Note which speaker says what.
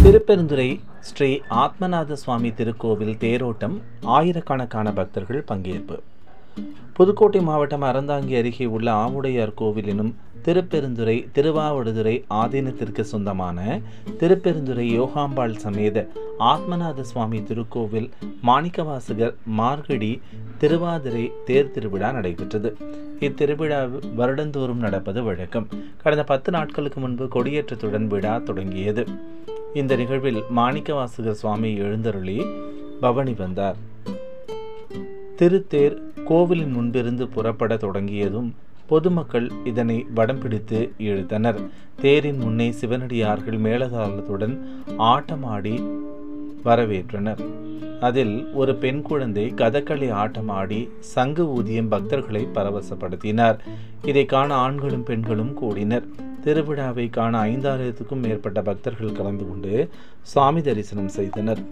Speaker 1: திருப்பெருந்துறை ஸ்ரீ ஆத்மநாத சுவாமி திருக்கோவில் தேரோட்டம் ஆயிரக்கணக்கான பக்தர்கள் பங்கேற்பு. புதுக்கோட்டை மாவட்டம் அறந்தாங்கி அருகே உள்ள ஆவுடையார் கோவில் எனும் திருப்பெருந்துறை திருவாவடுதுறை ஆதீனத்திற்கு சொந்தமான திருப்பெருந்துறை யோகாம்பாள் சமேத ஆத்மநாத சுவாமி திருக்கோவில் மாணிக்கவாசகர் மார்கழி திருவாதிரை தேர் திருவிழா நடைபெற்றது. இத்திருவிழா வருடந்தோறும் நடப்பது வழக்கம். கடந்த 10 நாட்களுக்கு முன்பு கொடியேற்றத்துடன் விழா தொடங்கியது. இந்த நிகழ்வில் மாணிக்கவாசகர் சுவாமி எழுந்தருளி பவனி வந்தார். திருத்தேர் கோவிலின் முன்பிருந்து புறப்பட தொடங்கியதும் பொதுமக்கள் இதனை வடம் பிடித்து இழுத்தனர். தேரின் முன்னே சிவனடியார்கள் மேளதாளத்துடன் ஆட்டமாடி வரவேற்றனர். அதில் ஒரு பெண் குழந்தை கதகளி ஆட்டமாடி சங்கு ஊதியம் பக்தர்களை பரவசப்படுத்தினார். இதை காண ஆண்களும் பெண்களும் கூடினர். திருவிழாவை காண 5000க்கும் மேற்பட்ட பக்தர்கள் கலந்து கொண்டு சுவாமி தரிசனம் செய்தனர்.